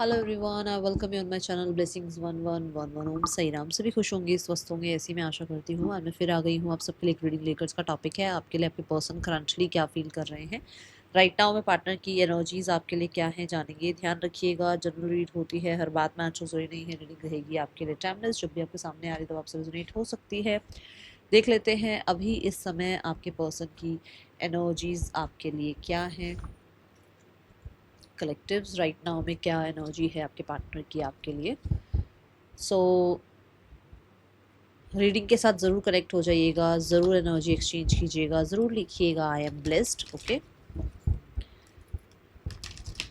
Hello everyone, I welcome you on my channel blessings 1111 ओम साई राम। सभी खुश होंगे, स्वस्थ होंगे, ऐसी मैं आशा करती हूँ। आज मैं फिर आ गई हूँ आप सबके लिए एक रीडिंग लेकर। इसका टॉपिक है आपके लिए आपके पर्सन करंटली क्या फील कर रहे हैं राइट नाउ में। पार्टनर की एनर्जीज आपके लिए क्या है जानेंगे। ध्यान रखिएगा, जनरल रीड होती है, हर बात में आंसर जरूरी नहीं है। रीडिंग रहेगी आपके लिए टाइमलेस, जब भी आपके सामने आ रही तो आपसे रेजोनेट हो सकती है। देख लेते हैं अभी इस समय आपके पर्सन की एनर्जीज आपके लिए क्या है। कलेक्टिव्स राइट नाउ में क्या एनर्जी है आपके पार्टनर की आपके लिए। सो रीडिंग के साथ ज़रूर कनेक्ट हो जाइएगा, ज़रूर एनर्जी एक्सचेंज कीजिएगा, ज़रूर लिखिएगा I am blessed. Okay,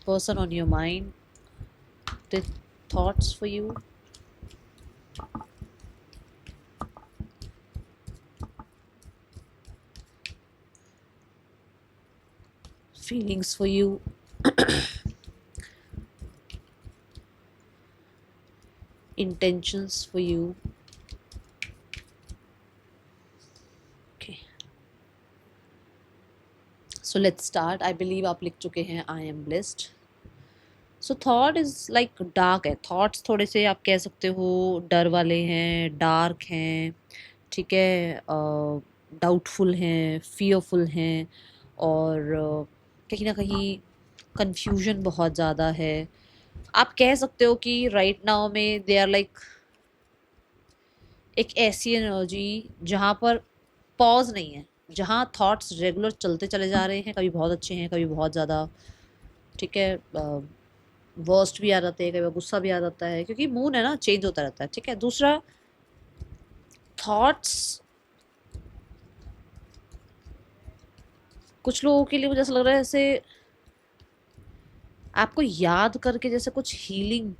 person on your mind, the thoughts for you, feelings for you, intentions for you. Okay, so let's start. I believe आप लिख चुके हैं I am blessed. So thought is like dark है। Thoughts थोड़े से आप कह सकते हो डर वाले हैं, डार्क हैं, ठीक है, डाउटफुल हैं, फियरफुल हैं, और कहीं ना कहीं कंफ्यूजन बहुत ज़्यादा है। आप कह सकते हो कि राइट नाउ में दे आर लाइक एक ऐसी एनर्जी जहाँ पर पॉज नहीं है, जहाँ थॉट्स रेगुलर चलते चले जा रहे हैं, कभी बहुत अच्छे हैं, कभी बहुत ज़्यादा, ठीक है, वर्स्ट भी आ जाते हैं, कई बार गुस्सा भी आ जाता है, क्योंकि मूड है ना, चेंज होता रहता है। ठीक है, दूसरा थॉट्स कुछ लोगों के लिए मुझे ऐसा लग रहा है जैसे आपको याद करके जैसे कुछ हीलिंग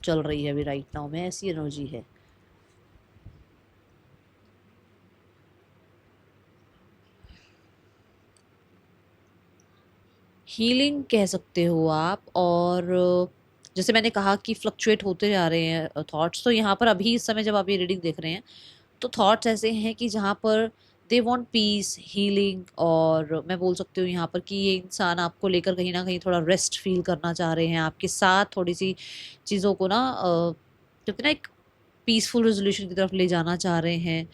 चल रही है अभी राइट नाउ में, ऐसी एनर्जी है। हीलिंग कह सकते हो आप। और जैसे मैंने कहा कि फ्लक्चुएट होते जा रहे हैं थॉट्स, तो यहाँ पर अभी इस समय जब आप ये रीडिंग देख रहे हैं तो थॉट्स ऐसे हैं कि जहाँ पर दे वांट पीस, हीलिंग, और मैं बोल सकती हूँ यहाँ पर कि ये इंसान आपको लेकर कहीं ना कहीं थोड़ा रेस्ट फील करना चाह रहे हैं, आपके साथ थोड़ी सी चीज़ों को ना कहते हैं ना एक पीसफुल रेजोल्यूशन की तरफ ले जाना चाह रहे हैं।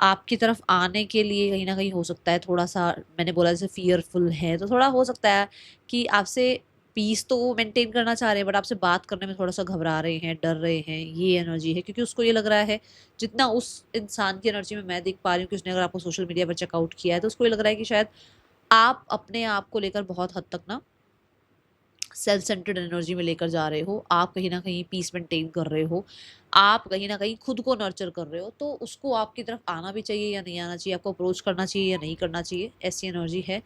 आपकी तरफ आने के लिए कहीं ना कहीं हो सकता है थोड़ा सा, मैंने बोला जैसे फियरफुल है, तो थोड़ा हो सकता है कि आपसे पीस तो वो मेंटेन करना चाह रहे हैं, बट आपसे बात करने में थोड़ा सा घबरा रहे हैं, डर रहे हैं। ये एनर्जी है, क्योंकि उसको ये लग रहा है, जितना उस इंसान की एनर्जी में मैं देख पा रही हूँ कि उसने अगर आपको सोशल मीडिया पर चेकआउट किया है तो उसको ये लग रहा है कि शायद आप अपने आप को लेकर बहुत हद तक ना सेल्फ सेंटर्ड एनर्जी में लेकर जा रहे हो। आप कहीं ना कहीं पीस मेंटेन कर रहे हो, आप कहीं ना कहीं खुद को नर्चर कर रहे हो, तो उसको आपकी तरफ आना भी चाहिए या नहीं आना चाहिए, आपको अप्रोच करना चाहिए या नहीं करना चाहिए, ऐसी एनर्जी है।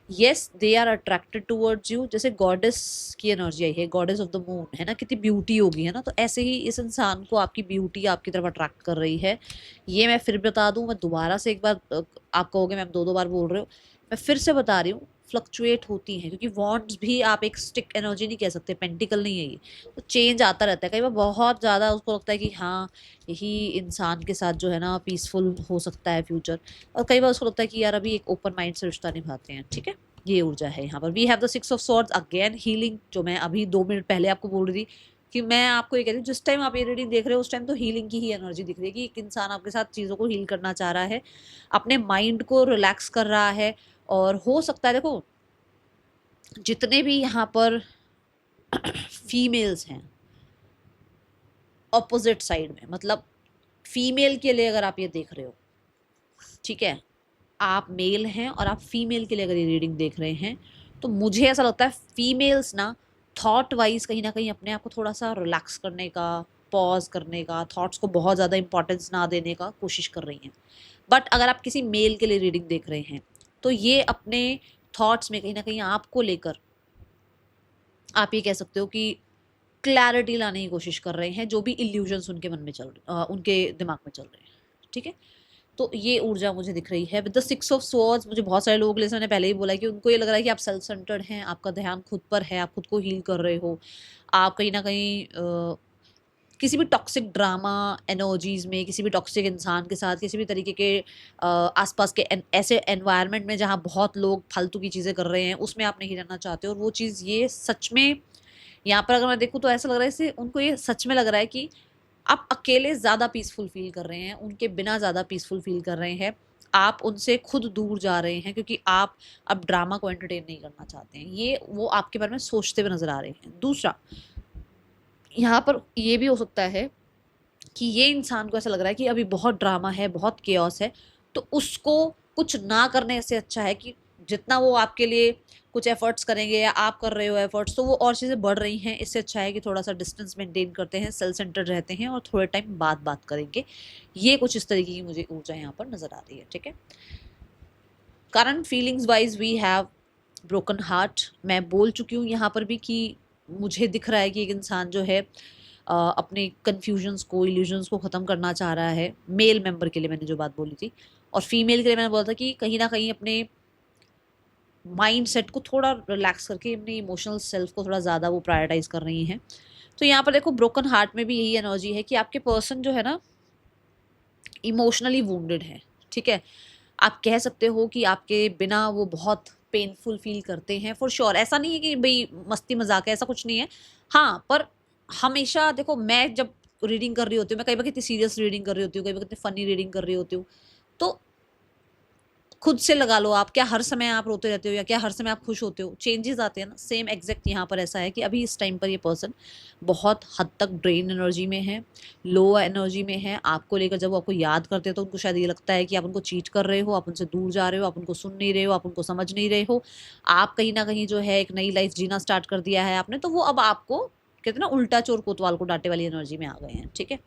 Yes, they are attracted towards you. जैसे गॉडेस की एनर्जी आई है, गॉडेस ऑफ द मून है ना, कितनी ब्यूटी होगी, है ना, तो ऐसे ही इस इंसान को आपकी ब्यूटी आपकी तरफ अट्रैक्ट कर रही है। ये मैं फिर बता दूं, मैं दोबारा से एक बार आप कहोगे मैम दो दो बार बोल रहे हो, मैं फिर से बता रही हूँ, फ्लक्चुएट होती हैं, क्योंकि वॉन्ट्स भी आप एक स्टिक एनर्जी नहीं कह सकते, पेंटिकल नहीं है ये, तो चेंज आता रहता है। कई बार बहुत ज़्यादा उसको लगता है कि हाँ, यही इंसान के साथ जो है ना पीसफुल हो सकता है फ्यूचर, और कई बार उसको लगता है कि यार अभी एक ओपन माइंड से रिश्ता निभाते हैं। ठीक है, ये ऊर्जा है यहाँ पर। We have the six of swords again, healing, जो मैं अभी 2 मिनट पहले आपको बोल रही थी कि मैं आपको ये कह रही हूँ, जिस टाइम आप ये रीडिंग देख रहे हो उस टाइम तो हीलिंग की ही एनर्जी दिख रही है कि एक इंसान आपके साथ चीज़ों को हील करना चाह रहा है, अपने माइंड को रिलैक्स कर रहा है। और हो सकता है, देखो, जितने भी यहाँ पर फीमेल्स हैं ऑपोजिट साइड में, मतलब फीमेल के लिए अगर आप ये देख रहे हो, ठीक है, आप मेल हैं और आप फीमेल के लिए अगर ये रीडिंग देख रहे हैं, तो मुझे ऐसा लगता है फीमेल्स ना थॉट वाइज कहीं ना कहीं अपने आप को थोड़ा सा रिलैक्स करने का, पॉज करने का, थॉट्स को बहुत ज़्यादा इंपॉर्टेंस ना देने का कोशिश कर रही हैं। बट अगर आप किसी मेल के लिए रीडिंग देख रहे हैं तो ये अपने थॉट्स में कहीं ना कहीं आपको लेकर, आप ये कह सकते हो कि क्लैरिटी लाने की कोशिश कर रहे हैं, जो भी इल्यूजन्स उनके मन में चल रहे, उनके दिमाग में चल रहे हैं। ठीक है, तो ये ऊर्जा मुझे दिख रही है with the six of swords. मुझे बहुत सारे लोगों के लिए, मैंने पहले ही बोला कि उनको ये लग रहा है कि आप सेल्फ सेंटर्ड हैं, आपका ध्यान खुद पर है, आप खुद को हील कर रहे हो, आप कहीं ना कहीं किसी भी टॉक्सिक ड्रामा एनर्जीज में, किसी भी टॉक्सिक इंसान के साथ, किसी भी तरीके के आसपास के ऐसे एनवायरनमेंट में जहाँ बहुत लोग फालतू की चीज़ें कर रहे हैं, उसमें आप नहीं रहना चाहते। और वो चीज़ ये सच में यहाँ पर अगर मैं देखूँ तो ऐसा लग रहा है इससे उनको ये सच में लग रहा है कि आप अकेले ज़्यादा पीसफुल फील कर रहे हैं, उनके बिना ज़्यादा पीसफुल फील कर रहे हैं। आप उनसे खुद दूर जा रहे हैं क्योंकि आप अब ड्रामा को एंटरटेन नहीं करना चाहते हैं। ये वो आपके बारे में सोचते हुए नज़र आ रहे हैं। दूसरा, यहाँ पर ये भी हो सकता है कि ये इंसान को ऐसा लग रहा है कि अभी बहुत ड्रामा है, बहुत केओस है, तो उसको कुछ ना करने से अच्छा है कि जितना वो आपके लिए कुछ एफर्ट्स करेंगे या आप कर रहे हो एफर्ट्स, तो वो और चीज़ें बढ़ रही हैं। इससे अच्छा है कि थोड़ा सा डिस्टेंस मेंटेन करते हैं, सेल्फ सेंटर्ड रहते हैं और थोड़े टाइम बाद बात करेंगे। ये कुछ इस तरीके की मुझे ऊर्जा यहाँ पर नजर आ रही है। ठीक है, current feelings wise we have broken heart. मैं बोल चुकी हूँ यहाँ पर भी कि मुझे दिख रहा है कि एक इंसान जो है अपने कन्फ्यूजन्स को, इल्यूजन्स को ख़त्म करना चाह रहा है। मेल मेंबर के लिए मैंने जो बात बोली थी, और फीमेल के लिए मैंने बोला था कि कहीं ना कहीं अपने माइंड सेट को थोड़ा रिलैक्स करके अपने इमोशनल सेल्फ को थोड़ा ज़्यादा वो प्रायोरिटाइज कर रही हैं। तो यहाँ पर देखो ब्रोकन हार्ट में भी यही एनर्जी है कि आपके पर्सन जो है ना इमोशनली वुंडेड है। ठीक है, आप कह सकते हो कि आपके बिना वो बहुत पेनफुल फील करते हैं फॉर श्योर। ऐसा नहीं है कि भाई मस्ती मजाक है, ऐसा कुछ नहीं है। हाँ, पर हमेशा देखो, मैं जब रीडिंग कर रही होती हूँ, मैं कई बार कितनी सीरियस रीडिंग कर रही होती हूँ, कई बार कितनी फनी रीडिंग कर रही होती हूँ, तो खुद से लगा लो आप, क्या हर समय आप रोते रहते हो या क्या हर समय आप खुश होते हो? चेंजेस आते हैं ना। सेम एग्जैक्ट यहाँ पर ऐसा है कि अभी इस टाइम पर ये पर्सन बहुत हद तक ड्रेन एनर्जी में है, लो एनर्जी में है। आपको लेकर जब वो आपको याद करते हैं तो उनको शायद ये लगता है कि आप उनको चीट कर रहे हो, आप उनसे दूर जा रहे हो, आप उनको सुन नहीं रहे हो, आप उनको समझ नहीं रहे हो। आप कहीं ना कहीं जो है एक नई लाइफ जीना स्टार्ट कर दिया है आपने, तो वो अब आपको कहते हैं ना उल्टा चोर कोतवाल को डांटे वाली एनर्जी में आ गए हैं। ठीक है,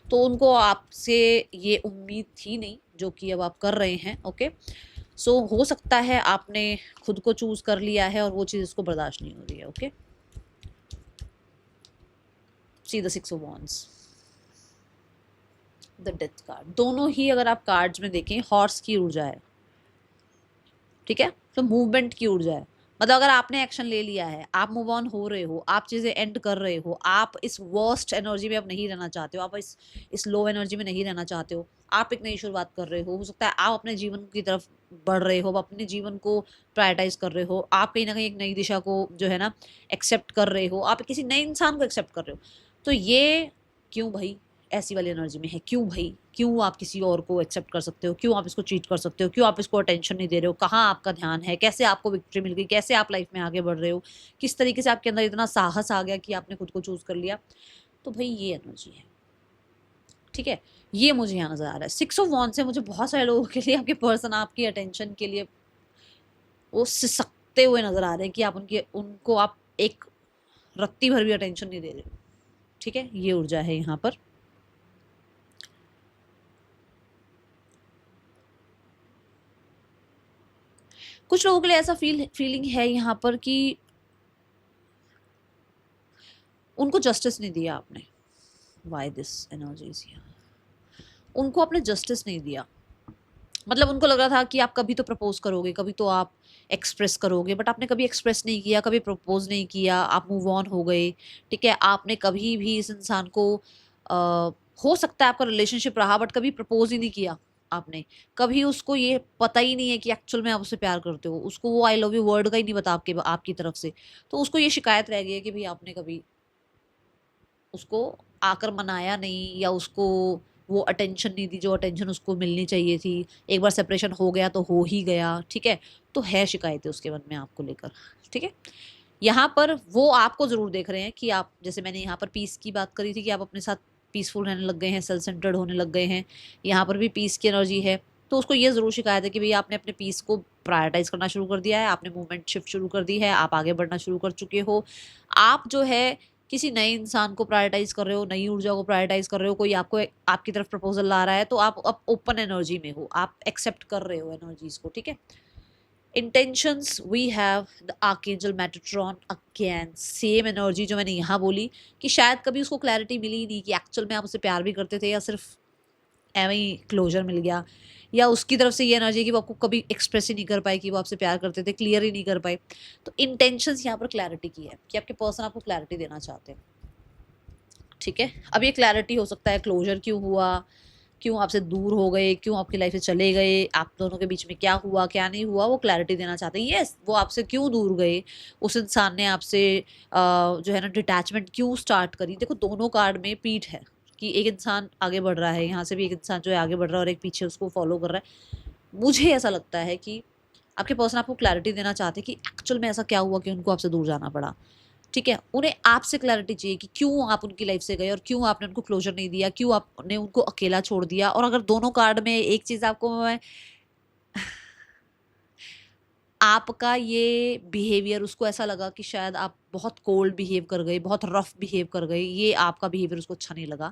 तो उनको आपसे ये उम्मीद थी नहीं जो कि अब आप कर रहे हैं। ओके, सो हो सकता है आपने खुद को चूज कर लिया है और वो चीज इसको बर्दाश्त नहीं हो रही है। Okay, see the 6 of wands, the death card. दोनों ही अगर आप कार्ड्स में देखें, हॉर्स की ऊर्जा है। ठीक है, तो मूवमेंट की ऊर्जा है। मतलब अगर आपने एक्शन ले लिया है, आप मूव ऑन हो रहे हो, आप चीजें एंड कर रहे हो, आप इस वर्स्ट एनर्जी में अब नहीं रहना चाहते हो, आप इस लो एनर्जी में नहीं रहना चाहते हो, आप एक नई शुरुआत कर रहे हो सकता है आप अपने जीवन की तरफ बढ़ रहे हो, आप अपने जीवन को प्रायोरिटाइज कर रहे हो, आप कहीं ना कहीं एक नई दिशा को जो है ना एक्सेप्ट कर रहे हो, आप किसी नए इंसान को एक्सेप्ट कर रहे हो। तो ये क्यों भाई ऐसी वाली एनर्जी में है? क्यों भाई, क्यों आप किसी और को एक्सेप्ट कर सकते हो? क्यों आप इसको चीट कर सकते हो? क्यों आप इसको अटेंशन नहीं दे रहे हो? कहाँ आपका ध्यान है? कैसे आपको विक्ट्री मिल गई? कैसे आप लाइफ में आगे बढ़ रहे हो? किस तरीके से आपके अंदर इतना साहस आ गया कि आपने खुद को चूज कर लिया? तो भाई ये एनर्जी है। ठीक है, ये मुझे यहाँ नजर आ रहा है। 6 ऑफ wands से मुझे बहुत सारे लोगों के लिए आपके पर्सन आपकी अटेंशन के लिए वो सिसकते हुए नजर आ रहे हैं कि आप उनको आप एक रत्ती भर भी अटेंशन नहीं दे रहे हो। ठीक है, ये ऊर्जा है यहाँ पर। कुछ लोगों के लिए ऐसा फीलिंग है यहाँ पर कि उनको जस्टिस नहीं दिया आपने। वाई दिस एनर्जीज, उनको आपने जस्टिस नहीं दिया। मतलब उनको लग रहा था कि आप कभी तो प्रपोज करोगे, कभी तो आप एक्सप्रेस करोगे, बट आपने कभी एक्सप्रेस नहीं किया, कभी प्रपोज नहीं किया, आप मूव ऑन हो गए। ठीक है, आपने कभी भी इस इंसान को हो सकता है आपका रिलेशनशिप रहा बट कभी प्रपोज ही नहीं किया आपने। कभी उसको ये पता ही नहीं है कि एक्चुअल में आप उससे प्यार करते हो, उसको वो आई लव यू वर्ड का ही नहीं पता आपकी तरफ से। तो उसको ये शिकायत रह गई है कि भाई आपने कभी उसको आकर मनाया नहीं, या उसको वो अटेंशन नहीं दी जो अटेंशन उसको मिलनी चाहिए थी। एक बार सेपरेशन हो गया तो हो ही गया। ठीक है, तो है शिकायतें उसके मन में आपको लेकर। ठीक है, यहाँ पर वो आपको जरूर देख रहे हैं कि आप, जैसे मैंने यहाँ पर पीस की बात करी थी कि आप अपने साथ पीसफुल रहने लग गए हैं, सेल्फ सेंटर्ड होने लग गए हैं। यहाँ पर भी पीस की एनर्जी है। तो उसको ये जरूर शिकायत है कि भाई आपने अपने पीस को प्रायोरिटाइज करना शुरू कर दिया है, आपने मूवमेंट शिफ्ट शुरू कर दी है, आप आगे बढ़ना शुरू कर चुके हो। आप जो है किसी नए इंसान को प्रायोरिटाइज कर रहे हो, नई ऊर्जा को प्रायोरिटाइज कर रहे हो। कोई आपको आपकी तरफ प्रपोजल ला रहा है तो आप अब ओपन एनर्जी में हो, आप एक्सेप्ट कर रहे हो एनर्जीज को। ठीक है, intentions we have the archangel Metatron again, same energy जो मैंने यहाँ बोली कि शायद कभी उसको क्लैरिटी मिली ही नहीं कि एक्चुअल में आप उससे प्यार भी करते थे या सिर्फ एवं ही क्लोजर मिल गया, या उसकी तरफ से ये एनर्जी कि वो आपको कभी एक्सप्रेस ही नहीं कर पाए कि वो आपसे प्यार करते थे, क्लियर ही नहीं कर पाए। तो इंटेंशंस यहाँ पर क्लैरिटी की है कि आपके पर्सन आपको क्लैरिटी देना चाहते हैं। ठीक है, अब ये क्लैरिटी हो सकता है क्लोजर क्यों हुआ, क्यों आपसे दूर हो गए, क्यों आपकी लाइफ से चले गए, आप दोनों के बीच में क्या हुआ क्या नहीं हुआ, वो क्लैरिटी देना चाहते हैं। यस, वो आपसे क्यों दूर गए, उस इंसान ने आपसे जो है ना डिटैचमेंट क्यों स्टार्ट करी। देखो दोनों कार्ड में पीठ है कि एक इंसान आगे बढ़ रहा है, यहाँ से भी एक इंसान जो है आगे बढ़ रहा है और एक पीछे उसको फॉलो कर रहा है। मुझे ऐसा लगता है कि आपके पर्सन आपको क्लैरिटी देना चाहते हैं कि एक्चुअल में ऐसा क्या हुआ कि उनको आपसे दूर जाना पड़ा। ठीक है, उन्हें आपसे क्लैरिटी चाहिए कि क्यों आप उनकी लाइफ से गए और क्यों आपने उनको क्लोजर नहीं दिया, क्यों आपने उनको अकेला छोड़ दिया। और अगर दोनों कार्ड में एक चीज आपको मैं आपका ये बिहेवियर उसको ऐसा लगा कि शायद आप बहुत कोल्ड बिहेव कर गए, बहुत रफ बिहेव कर गए, ये आपका बिहेवियर उसको अच्छा नहीं लगा।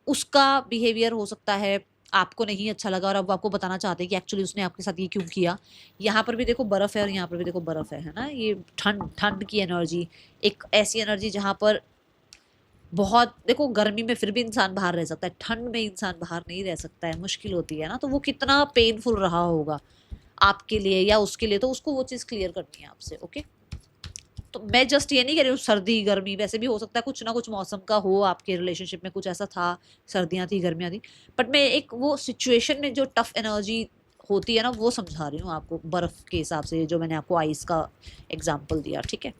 उसका बिहेवियर हो सकता है आपको नहीं अच्छा लगा और अब वो आपको बताना चाहते हैं कि एक्चुअली उसने आपके साथ ये क्यों किया। यहाँ पर भी देखो बर्फ है और यहाँ पर भी देखो बर्फ है ना, ये ठंड ठंड की एनर्जी, एक ऐसी एनर्जी जहाँ पर बहुत देखो गर्मी में फिर भी इंसान बाहर रह सकता है, ठंड में इंसान बाहर नहीं रह सकता है, मुश्किल होती है ना। तो वो कितना पेनफुल रहा होगा आपके लिए या उसके लिए, तो उसको वो चीज़ क्लियर करनी है आपसे। ओके, तो मैं जस्ट ये नहीं कह रही हूँ सर्दी गर्मी, वैसे भी हो सकता है कुछ ना कुछ मौसम का हो आपके रिलेशनशिप में, कुछ ऐसा था, सर्दियाँ थी गर्मियाँ थी, बट मैं एक वो सिचुएशन में जो टफ एनर्जी होती है ना वो समझा रही हूँ आपको, बर्फ के हिसाब से जो मैंने आपको आइस का एग्जाम्पल दिया। ठीक है,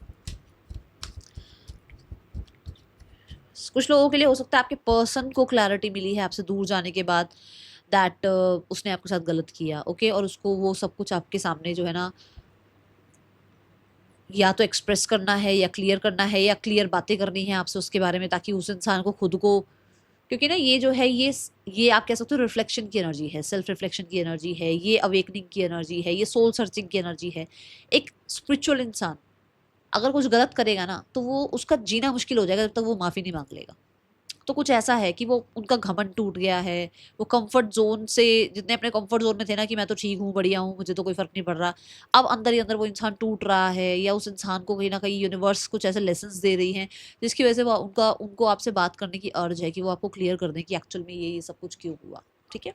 कुछ लोगों के लिए हो सकता है आपके पर्सन को क्लैरिटी मिली है आपसे दूर जाने के बाद, दैट उसने आपके साथ गलत किया। ओके, और उसको वो सब कुछ आपके सामने जो है ना या तो एक्सप्रेस करना है या क्लियर करना है या क्लियर बातें करनी है आपसे उसके बारे में, ताकि उस इंसान को खुद को, क्योंकि ना ये जो है ये आप कह सकते हो रिफ्लेक्शन की एनर्जी है, सेल्फ रिफ्लेक्शन की एनर्जी है, ये अवेकनिंग की एनर्जी है, ये सोल सर्चिंग की एनर्जी है। एक स्पिरिचुअल इंसान अगर कुछ गलत करेगा ना तो वो उसका जीना मुश्किल हो जाएगा जब तक वो माफी नहीं मांग लेगा। तो कुछ ऐसा है कि वो उनका घमंड टूट गया है, वो कंफर्ट जोन से, जितने अपने कंफर्ट जोन में थे ना कि मैं तो ठीक हूँ, बढ़िया हूँ, मुझे तो कोई फर्क नहीं पड़ रहा, अब अंदर ही अंदर वो इंसान टूट रहा है, या उस इंसान को कहीं ना कहीं यूनिवर्स कुछ ऐसे लेसन्स दे रही हैं जिसकी वजह से वो उनको आपसे बात करने की अर्ज है कि वो आपको क्लियर कर दें कि एक्चुअल में ये सब कुछ क्यों हुआ। ठीक है,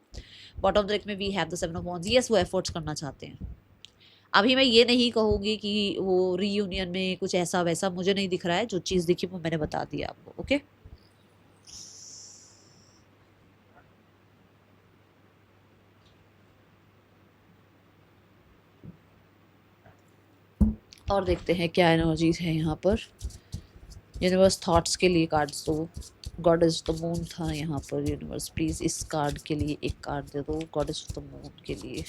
बॉटम ऑफ द डेक में we have the seven of wands. Yes, वो एफर्ट्स करना चाहते हैं। अभी मैं ये नहीं कहूंगी कि वो रीयूनियन में कुछ ऐसा वैसा मुझे नहीं दिख रहा है, जो चीज़ दिखी वो मैंने बता दिया आपको। ओके, और देखते हैं क्या एनर्जीज है यहाँ पर। यूनिवर्स थॉट्स के लिए कार्ड्स दो। गॉड इज द मून था यहाँ पर, यूनिवर्स प्लीज इस कार्ड के लिए एक कार्ड दे दो, गॉड इज द मून के लिए।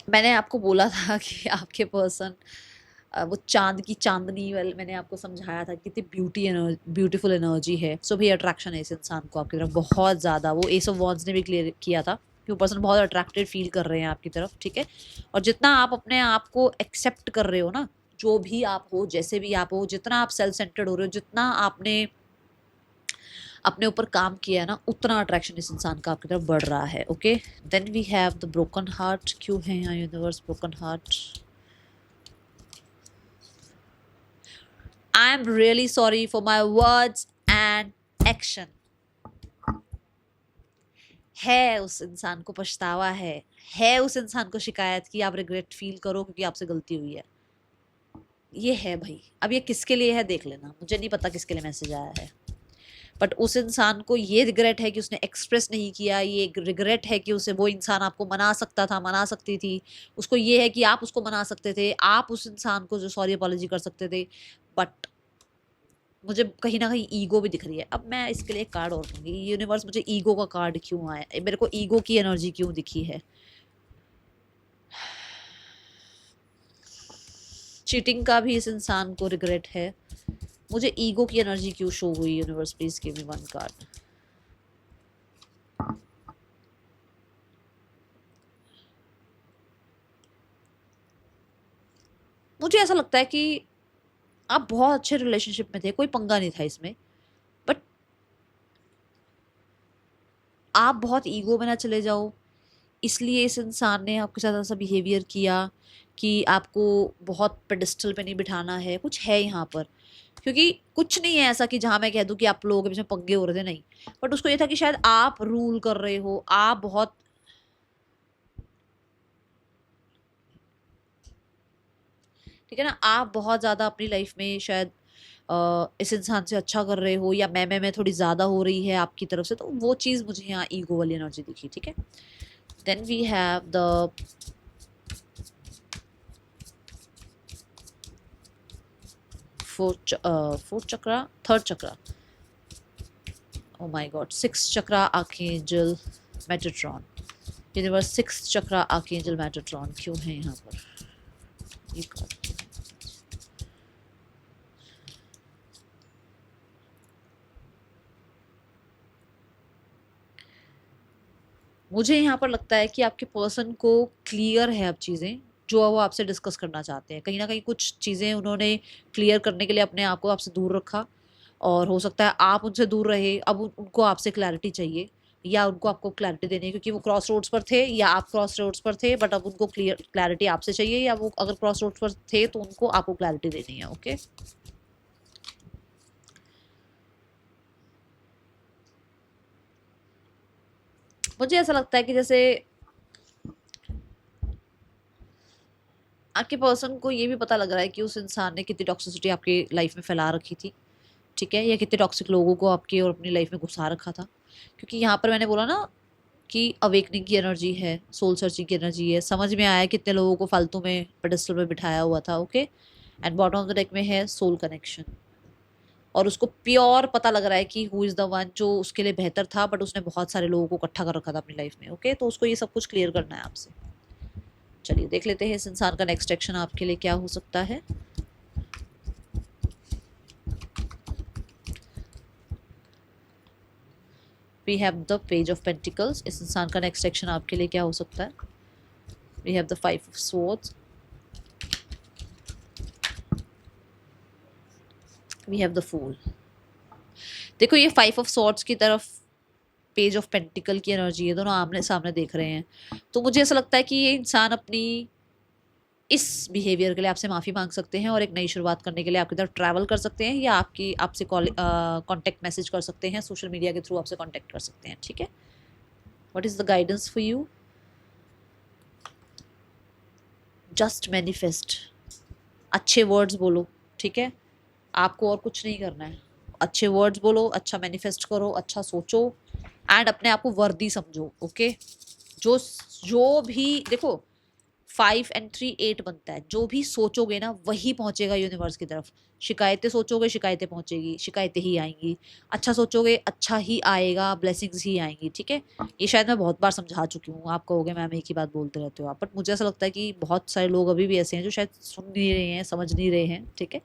मैंने आपको बोला था कि आपके पर्सन वो चांद की चांदनी वाले, मैंने आपको समझाया था कितनी ब्यूटीफुल एनर्जी है। सो भी अट्रैक्शन है इस इंसान को आपकी तरफ बहुत ज़्यादा, वो एस ऑफ वॉन्ड्स ने भी क्लियर किया था कि वो पर्सन बहुत अट्रैक्टेड फील कर रहे हैं आपकी तरफ। ठीक है, और जितना आप अपने आप को एक्सेप्ट कर रहे हो ना, जो भी आप हो, जैसे भी आप हो, जितना आप सेल्फ सेंटर्ड हो रहे हो, जितना आपने अपने ऊपर काम किया है ना, उतना अट्रैक्शन इस इंसान का आपकी तरफ बढ़ रहा है। Okay, then we have the broken heart. क्यों है यहाँ universe broken heart? I am really sorry for my words and action. है उस इंसान को पछतावा है उस इंसान को शिकायत की, आप रिग्रेट फील करो क्योंकि आपसे गलती हुई है। ये है भाई, अब ये किसके लिए है देख लेना, मुझे नहीं पता किसके लिए मैसेज आया है, बट उस इंसान को ये रिग्रेट है कि उसने एक्सप्रेस नहीं किया, ये रिग्रेट है कि उसे वो इंसान आपको मना सकता था, मना सकती थी, उसको ये है कि आप उसको मना सकते थे, आप उस इंसान को जो सॉरी अपॉलॉजी कर सकते थे, बट मुझे कहीं ना कहीं ईगो भी दिख रही है। अब मैं इसके लिए एक कार्ड और दूंगी। यूनिवर्स मुझे ईगो का कार्ड क्यों आया, मेरे को ईगो की एनर्जी क्यों दिखी है? चीटिंग का भी इस इंसान को रिग्रेट है, मुझे ईगो की एनर्जी क्यों शो हुई? Universe please give me one card. मुझे ऐसा लगता है कि आप बहुत अच्छे रिलेशनशिप में थे, कोई पंगा नहीं था इसमें, बट आप बहुत ईगो में ना चले जाओ, इसलिए इस इंसान ने आपके साथ ऐसा बिहेवियर किया कि आपको बहुत पेडिस्टल पे नहीं बिठाना है। कुछ है यहाँ पर, क्योंकि कुछ नहीं है ऐसा कि जहां मैं कह दूं कि आप लोगों के बीच में पंगे हो रहे थे, नहीं, बट उसको ये था कि शायद आप रूल कर रहे हो, आप बहुत, ठीक है ना, आप बहुत ज्यादा अपनी लाइफ में शायद इस इंसान से अच्छा कर रहे हो, या मैं थोड़ी ज़्यादा हो रही है आपकी तरफ से, तो वो चीज़ मुझे यहाँ ईगो वाली एनर्जी दिखी, ठीक है। Then we have the fourth chakra, third chakra, oh my God, six chakra archangel Metatron. Universe six chakra archangel Metatron क्यों है यहाँ पर? ये कार्ड मुझे यहाँ पर लगता है कि आपके पर्सन को क्लियर है अब चीज़ें जो वो आपसे डिस्कस करना चाहते हैं। कहीं ना कहीं कुछ चीज़ें उन्होंने क्लियर करने के लिए अपने आप को आपसे दूर रखा, और हो सकता है आप उनसे दूर रहे। अब उनको आपसे क्लैरिटी चाहिए, या उनको आपको क्लैरिटी देनी है, क्योंकि वो क्रॉस रोड्स पर थे या आप क्रॉस रोड्स पर थे, बट अब उनको क्लैरिटी आपसे चाहिए, या वो अगर क्रॉस रोड्स पर थे तो उनको आपको क्लैरिटी देनी है। ओके, मुझे ऐसा लगता है कि जैसे आपके पर्सन को ये भी पता लग रहा है कि उस इंसान ने कितनी टॉक्सिसिटी आपकी लाइफ में फैला रखी थी, ठीक है, या कितने टॉक्सिक लोगों को आपके और अपनी लाइफ में घुसा रखा था। क्योंकि यहाँ पर मैंने बोला ना कि अवेकनिंग की एनर्जी है, सोल सर्चिंग की एनर्जी है, समझ में आया कितने लोगों को फालतू में पेडेस्टल में बिठाया हुआ था। Okay, and bottom of the deck में है सोल कनेक्शन, और उसको प्योर पता लग रहा है कि हु इज़ द वन जो उसके लिए बेहतर था, बट उसने बहुत सारे लोगों को इकट्ठा कर रखा था अपनी लाइफ में। ओके, तो उसको ये सब कुछ क्लियर करना है आपसे। चलिए देख लेते हैं इस इंसान का नेक्स्ट एक्शन आपके लिए क्या हो सकता है। We have the page of pentacles. इस इंसान का नेक्स्ट एक्शन आपके लिए क्या हो सकता है? We have the five of swords, we have the fool. देखो ये फाइव ऑफ स्वॉर्ड्स की तरफ पेज ऑफ पेंटिकल की एनर्जी है, दोनों आमने सामने देख रहे हैं। तो मुझे ऐसा लगता है कि ये इंसान अपनी इस बिहेवियर के लिए आपसे माफ़ी मांग सकते हैं, और एक नई शुरुआत करने के लिए आपकी तरफ ट्रैवल कर सकते हैं, या आपसे कांटेक्ट मैसेज कर सकते हैं, सोशल मीडिया के थ्रू आपसे कांटेक्ट कर सकते हैं, ठीक है। What is the guidance for you? Just manifest. अच्छे वर्ड्स बोलो, ठीक है, आपको और कुछ नहीं करना है। अच्छे वर्ड्स बोलो, अच्छा मैनिफेस्ट करो, अच्छा सोचो, एंड अपने आप को वर्दी समझो। ओके, जो जो भी देखो 5 और 3 8 बनता है, जो भी सोचोगे ना वही पहुंचेगा यूनिवर्स की तरफ। शिकायतें सोचोगे, शिकायतें पहुंचेगी, शिकायतें ही आएंगी। अच्छा सोचोगे, अच्छा ही आएगा, ब्लेसिंग्स ही आएंगी, ठीक है। ये शायद मैं बहुत बार समझा चुकी हूँ, आप कहोगे मैम एक ही बात बोलते रहते हो आप, बट मुझे ऐसा लगता है कि बहुत सारे लोग अभी भी ऐसे हैं जो शायद सुन नहीं रहे हैं, समझ नहीं रहे हैं, ठीक है।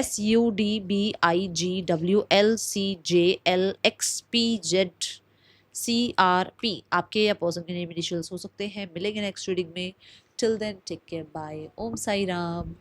SUDBIGWLCJLXPZ आपके या पर्सन के नेम इनिशियल्स हो सकते हैं। मिलेंगे नेक्स्ट रीडिंग में। Till then take care, bye, Om Sai Ram.